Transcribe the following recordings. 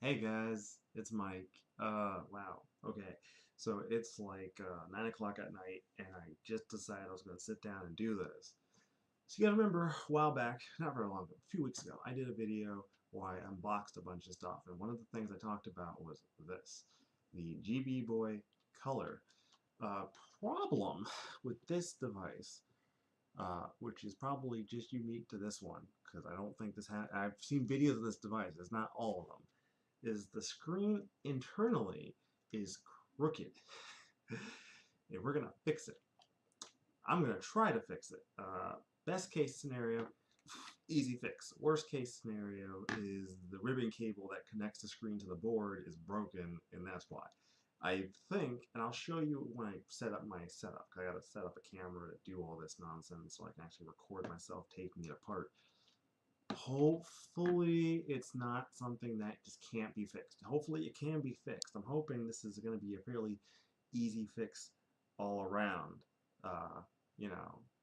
Hey guys, it's Mike. Wow. Okay. So it's like 9 o'clock at night, and I just decided I was going to sit down and do this. So you gotta remember, a while back, not very long ago, a few weeks ago, I did a video where I unboxed a bunch of stuff, and one of the things I talked about was this, the Gameboy Color. Uh, Problem with this device, which is probably just unique to this one, because I don't think I've seen videos of this device, it's not all of them, is the screen internally is crooked. And we're gonna fix it. I'm gonna try to fix it. Best case scenario, easy fix. Worst case scenario is the ribbon cable that connects the screen to the board is broken, and that's why. I think, and I'll show you when I set up my setup, 'cause I gotta set up a camera to do all this nonsense so I can actually record myself taking it apart. Hopefully it's not something that just can't be fixed. Hopefully it can be fixed. I'm hoping this is going to be a fairly easy fix all around. Uh,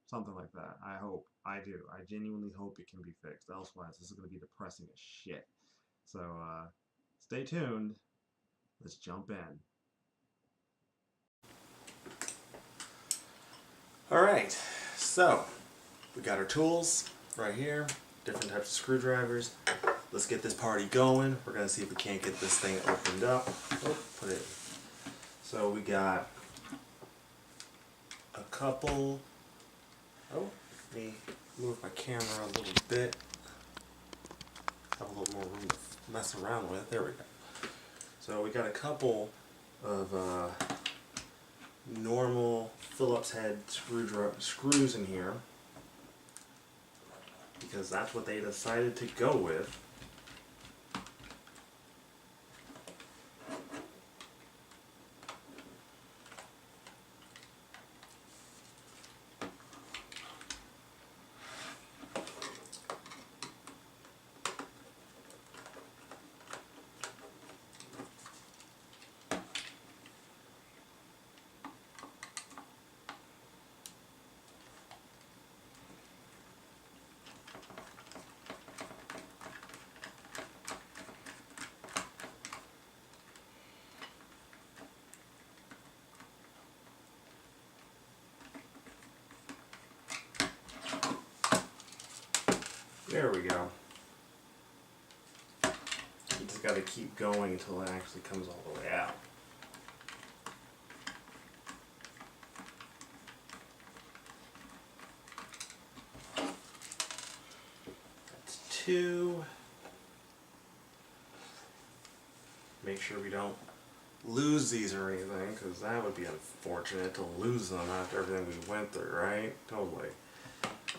something like that. I hope. I do. I genuinely hope it can be fixed. Elsewise, this is going to be depressing as shit. So stay tuned. Let's jump in. Alright, so we got our tools right here, different types of screwdrivers. Let's get this party going. We're gonna see if we can't get this thing opened up. Oh, put it. So we got a couple. Oh, let me move my camera a little bit. Have a little more room to mess around with. There we go. So we got a couple of normal Phillips head screws in here, because that's what they decided to go with. There we go. You just got to keep going until it actually comes all the way out. That's two. Make sure we don't lose these or anything, because that would be unfortunate to lose them after everything we went through, right? Totally.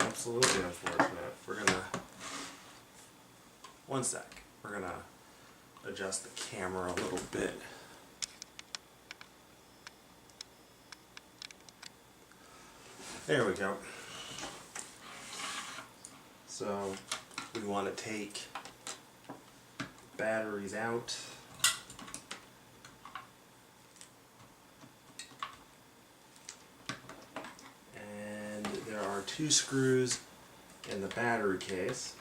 Absolutely unfortunate. We're gonna... One sec. We're gonna adjust the camera a little bit. There we go. So we want to take batteries out. And there are two screws in the battery case.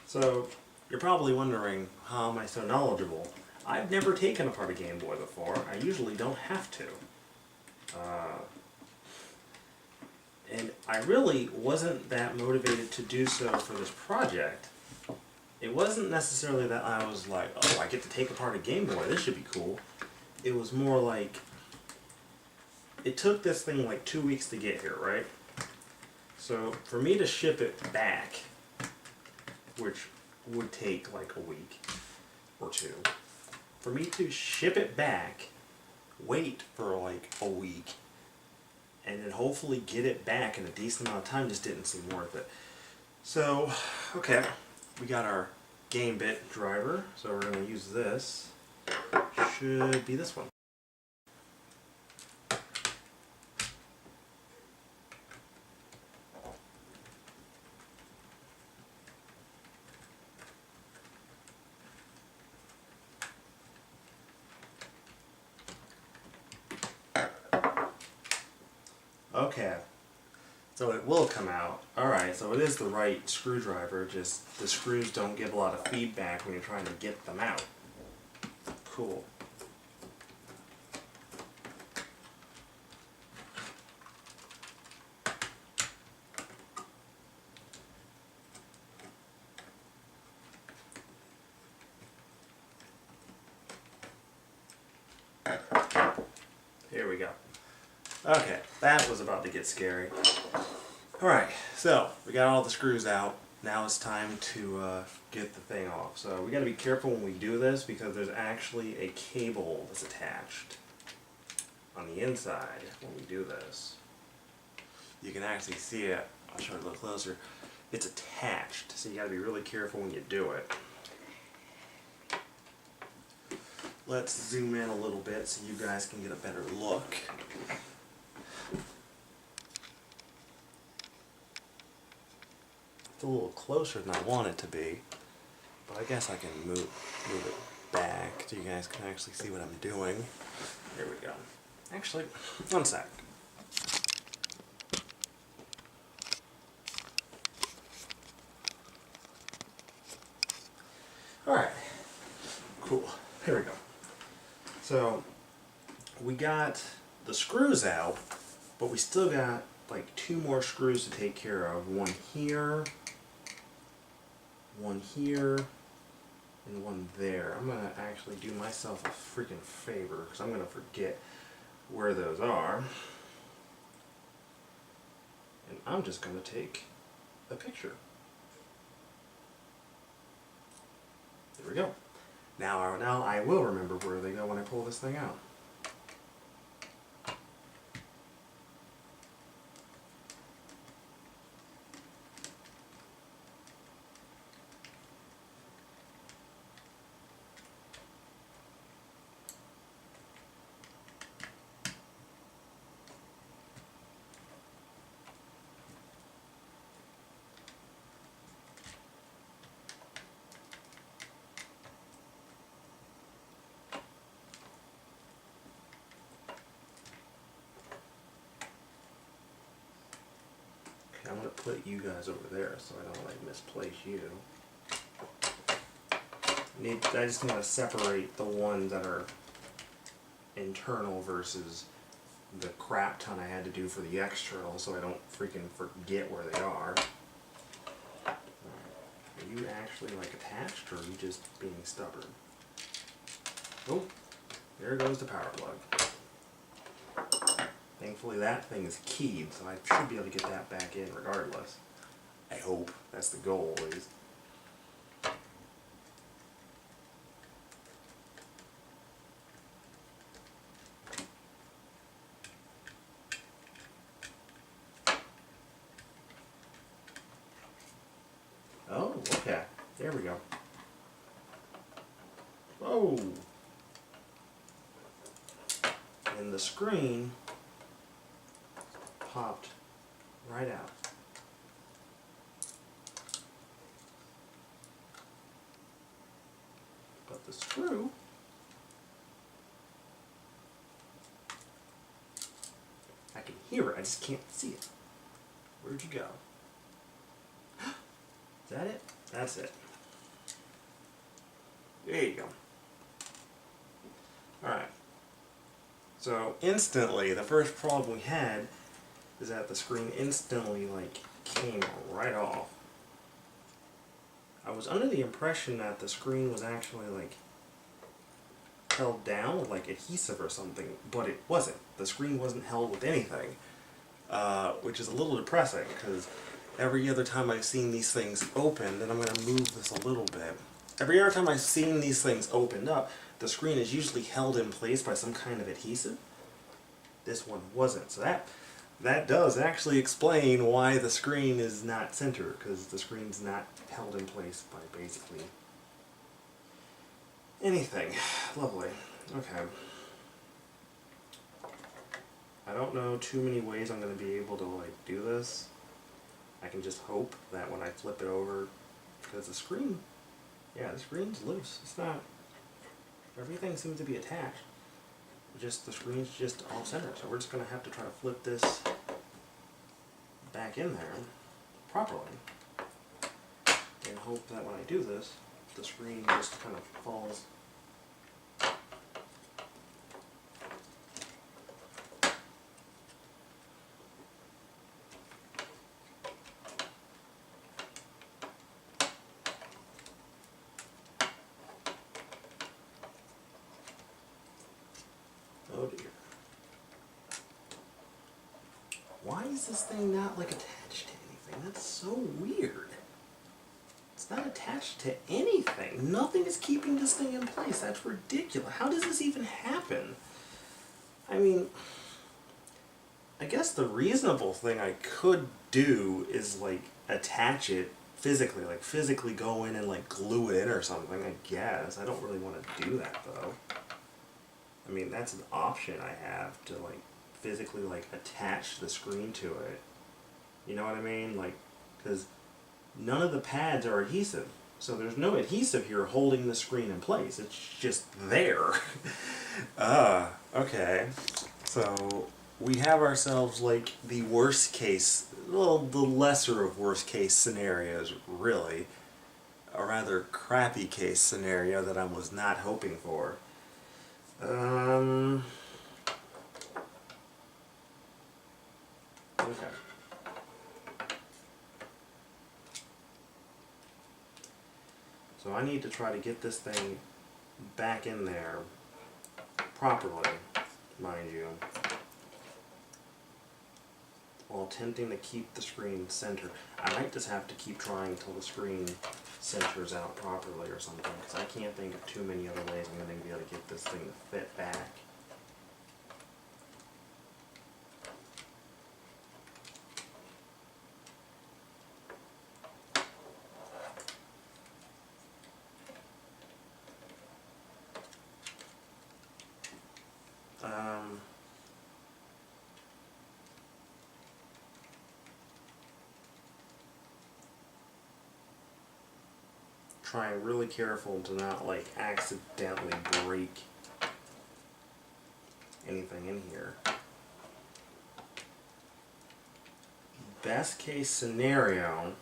So you're probably wondering, how am I so knowledgeable? I've never taken apart a Game Boy before. I usually don't have to. And I really wasn't that motivated to do so for this project. It wasn't necessarily that I was like, oh, I get to take apart a Game Boy, this should be cool. It was more like, it took this thing like 2 weeks to get here, right? So for me to ship it back, which would take like a week or two, for me to ship it back, wait for like a week, and then hopefully get it back in a decent amount of time just didn't seem worth it. So, okay, we got our Gamebit driver, so we're going to use this. Should be this one. Okay, So it will come out. Alright, so it is the right screwdriver, just the screws don't give a lot of feedback when you're trying to get them out. Cool. Here we go. Okay, that was about to get scary. Alright, so we got all the screws out. Now it's time to get the thing off. So we got to be careful when we do this because there's actually a cable that's attached on the inside when we do this. You can actually see it. I'll show it a little closer. It's attached, so you got to be really careful when you do it. Let's zoom in a little bit so you guys can get a better look. It's a little closer than I want it to be, but I guess I can move it back so you guys can actually see what I'm doing. There we go. Actually, one sec. Alright, cool. Here we go. So, we got the screws out, but we still got like 2 more screws to take care of. One here, and one there. I'm going to actually do myself a freaking favor because I'm going to forget where those are. And I'm just going to take a picture. There we go. Now I will remember where they go when I pull this thing out. I'm going to put you guys over there so I don't like misplace you. I just want to separate the ones that are internal versus the crap ton I had to do for the external so I don't freaking forget where they are. Are you actually like attached or are you just being stubborn? Oh, there goes the power plug. Thankfully that thing is keyed, so I should be able to get that back in regardless. I hope. That's the goal, at least. Oh, okay. There we go. Whoa! And the screen popped right out. But the screw I can hear it, I just can't see it. Where'd you go? Is that it? That's it. There you go. Alright. So instantly, the first problem we had is that the screen instantly came right off. I was under the impression that the screen was actually held down with adhesive or something, but it wasn't. The screen wasn't held with anything, which is a little depressing because every other time I've seen these things open, and I'm going to move this a little bit, every other time I've seen these things opened up, the screen is usually held in place by some kind of adhesive. This one wasn't, so that does actually explain why the screen is not centered, because the screen's not held in place by basically anything. Lovely. Okay. I don't know too many ways I'm going to be able to do this. I can just hope that when I flip it over, because the screen, yeah, the screen's loose. It's not, everything seems to be attached. Just the screen's just off center, so we're just going to have to try to flip this back back in there properly and hope that when I do this, the screen just kind of falls. Oh dear. Why is this thing not like attached to anything? That's so weird. It's not attached to anything. Nothing is keeping this thing in place. That's ridiculous. How does this even happen? I mean, I guess the reasonable thing I could do is like attach it physically, like physically go in and like glue it in or something, I guess. I don't really want to do that though. I mean, that's an option I have to like physically like attach the screen to it. You know what I mean? Like, because none of the pads are adhesive. So there's no adhesive here holding the screen in place. It's just there. Okay. So we have ourselves like the worst case, well, the lesser of worst case scenarios, really. A rather crappy case scenario that I was not hoping for. Okay. So I need to try to get this thing back in there properly, mind you, while attempting to keep the screen centered. I might just have to keep trying until the screen centers out properly or something, because I can't think of too many other ways I'm going to be able to get this thing to fit back. Trying really careful to not like accidentally break anything in here. Best case scenario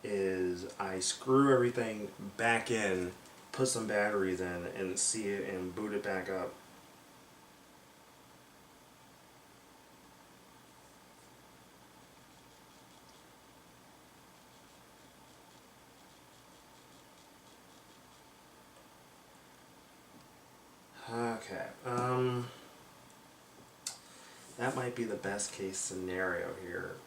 is I screw everything back in, put some batteries in, and see it and boot it back up. Okay, that might be the best case scenario here.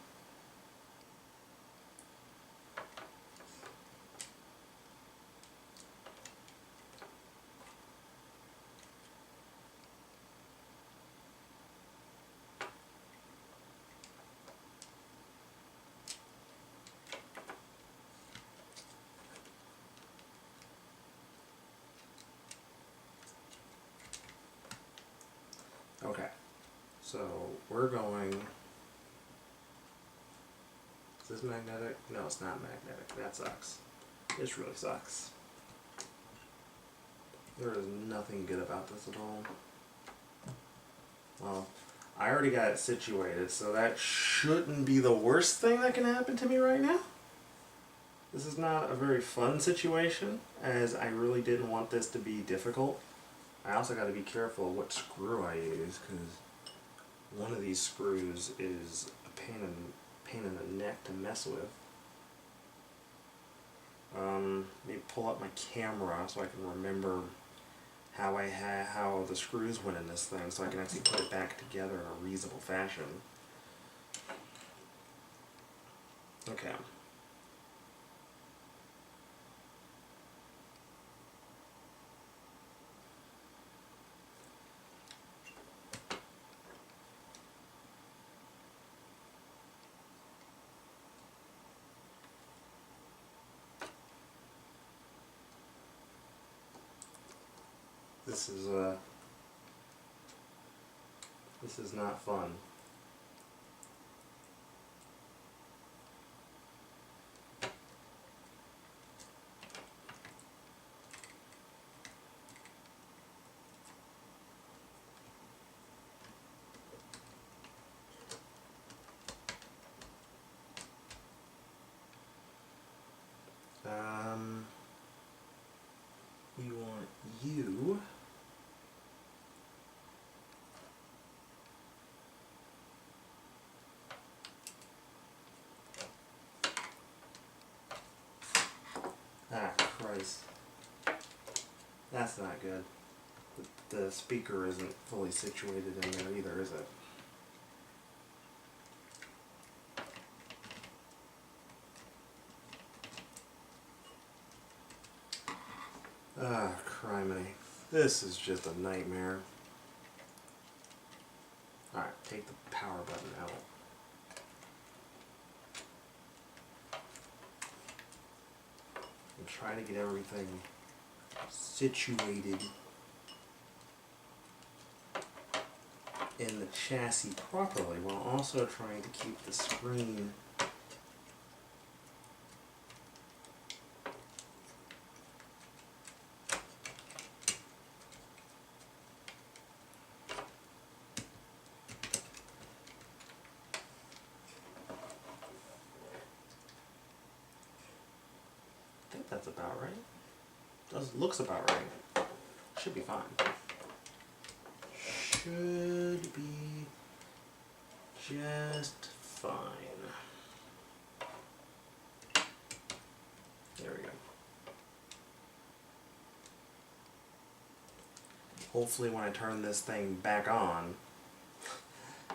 Okay, so we're going, is this magnetic? No, it's not magnetic. That sucks. This really sucks. There is nothing good about this at all. Well, I already got it situated, so that shouldn't be the worst thing that can happen to me right now. This is not a very fun situation, as I really didn't want this to be difficult. I also got to be careful of what screw I use, because one of these screws is a pain in the neck to mess with. Let me pull up my camera so I can remember how the screws went in this thing, so I can actually put it back together in a reasonable fashion. Okay. This is not fun. noise. That's not good. The speaker isn't fully situated in there either, is it? Ah, criminy. This is just a nightmare. Alright, take the power button out. And try to get everything situated in the chassis properly while also trying to keep the screen I think that's about right. Looks about right. Should be fine. Should be just fine. There we go. Hopefully when I turn this thing back on,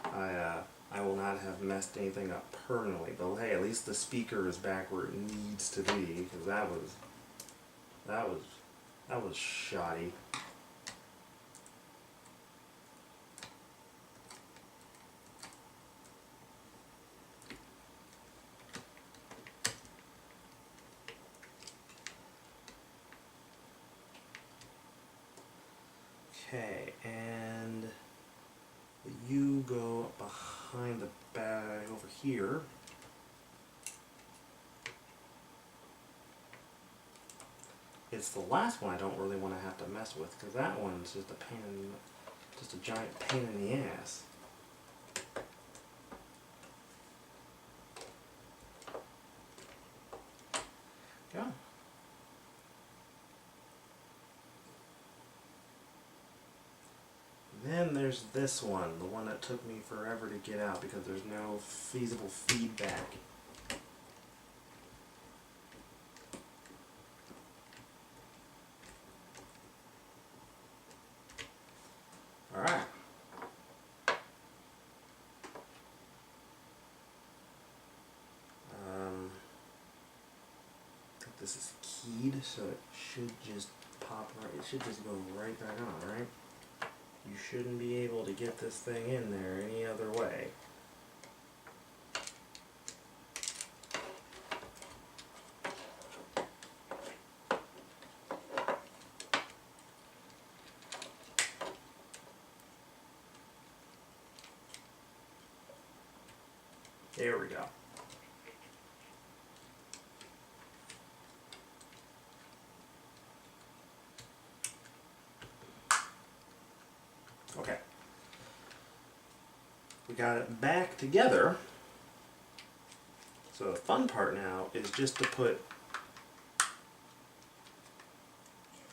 I will not have messed anything up permanently. But hey, at least the speaker is back where it needs to be, because that was shoddy. Okay, and you go behind the bag over here. It's the last one I don't really want to have to mess with, because that one's just a giant pain in the ass. Yeah. Then there's this one, the one that took me forever to get out because there's no feasible feedback. Alright. I think this is keyed, so it should just pop right, it should just go right back on, right? You shouldn't be able to get this thing in there any other way. There we go. Okay. We got it back together. So the fun part now is just to put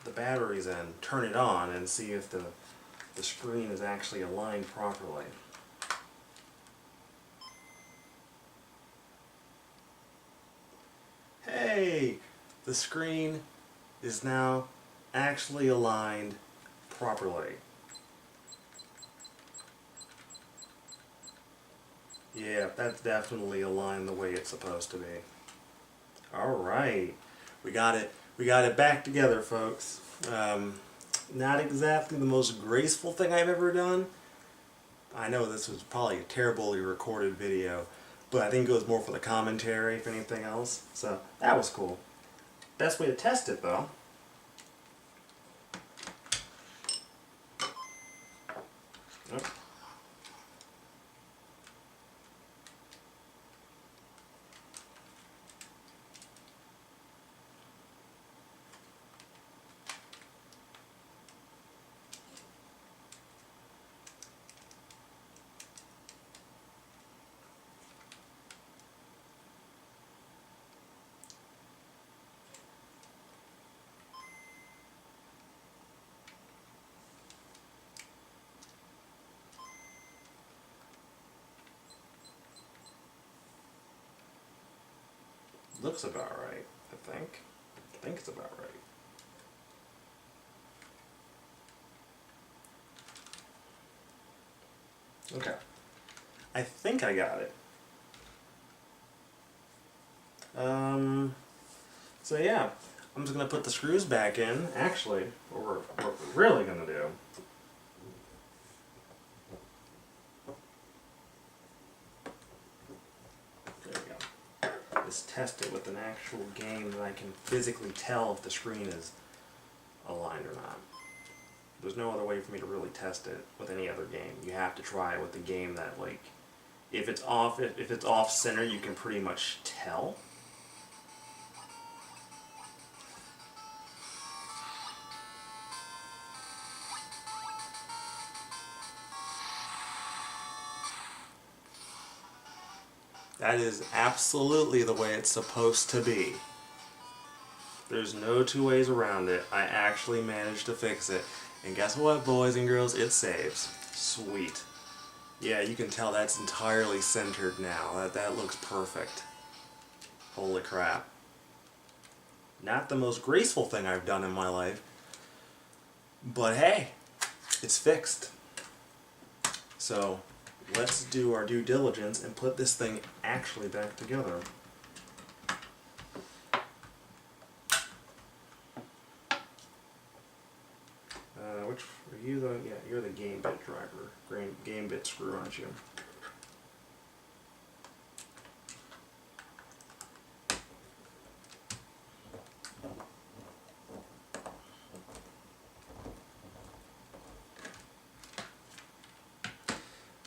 the batteries in, turn it on, and see if the screen is actually aligned properly. Hey! The screen is now actually aligned properly. Yeah, that's definitely aligned the way it's supposed to be. Alright. We got it back together, folks. Not exactly the most graceful thing I've ever done. I know this was probably a terribly recorded video, but I think it was more for the commentary, if anything else. So, that was cool. Best way to test it, though. Oops. Looks about right, I think. think it's about right. Okay. I think I got it. So yeah, I'm just going to put the screws back in. Actually, what we're really going to do is test it with an actual game that I can physically tell if the screen is aligned or not. There's no other way for me to really test it with any other game. You have to try it with a game that, like, if it's off center, you can pretty much tell. That is absolutely the way it's supposed to be. There's no two ways around it. I actually managed to fix it. And guess what, boys and girls? It saves. Sweet. Yeah, you can tell that's entirely centered now. That looks perfect. Holy crap. Not the most graceful thing I've done in my life. But hey, it's fixed. So, let's do our due diligence and put this thing actually back together. Which are you the? Yeah, you're the Gamebit driver. Gamebit screw, aren't you?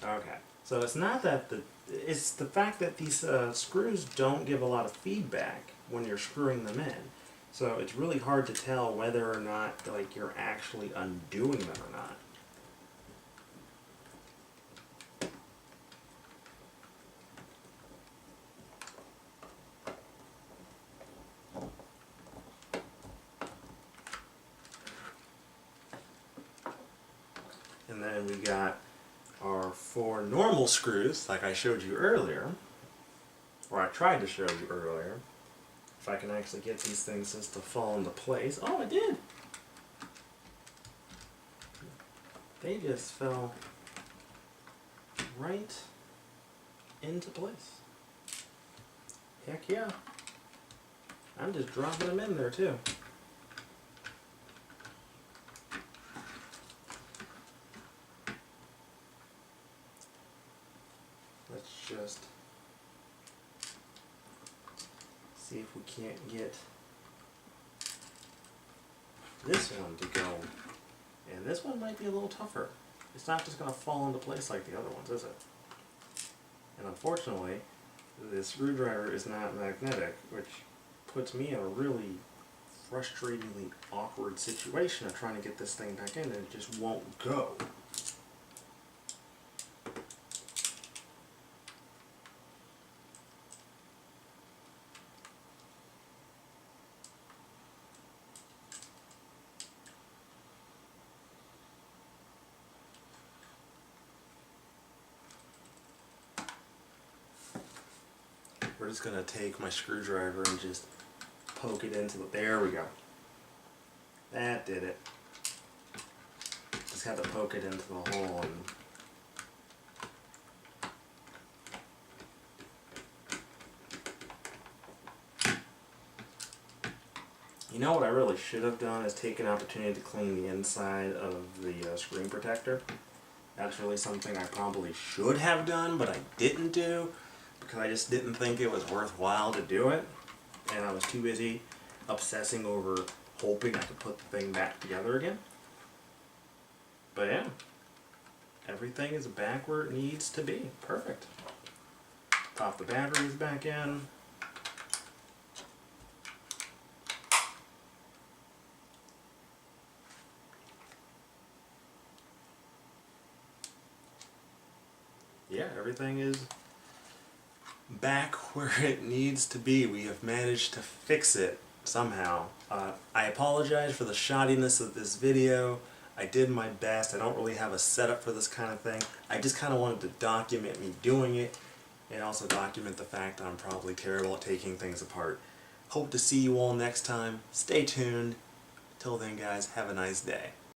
Okay, so it's not that it's the fact that these screws don't give a lot of feedback when you're screwing them in. So it's really hard to tell whether or not, like, you're actually undoing them or not. And then we got our 4 normal screws, like I showed you earlier, or I tried to show you earlier. If I can actually get these things just to fall into place. Oh, it did! They just fell right into place. Heck yeah. I'm just dropping them in there too. Let's just see if we can't get this one to go. And this one might be a little tougher. It's not just going to fall into place like the other ones, is it? And unfortunately, the screwdriver is not magnetic, which puts me in a really frustratingly awkward situation of trying to get this thing back in, and it just won't go. We're just going to take my screwdriver and just poke it into the... There we go. That did it. Just have to poke it into the hole and... You know what I really should have done is take an opportunity to clean the inside of the screen protector. That's really something I probably should have done, but I didn't do, because I just didn't think it was worthwhile to do it, and I was too busy obsessing over hoping I could put the thing back together again. But yeah, everything is back where it needs to be. Perfect. Pop the batteries back in. Yeah, everything is back where it needs to be. We have managed to fix it somehow. I apologize for the shoddiness of this video. I did my best. I don't really have a setup for this kind of thing. I just kind of wanted to document me doing it, and also document the fact that I'm probably terrible at taking things apart. Hope to see you all next time. Stay tuned. Till then, guys, have a nice day.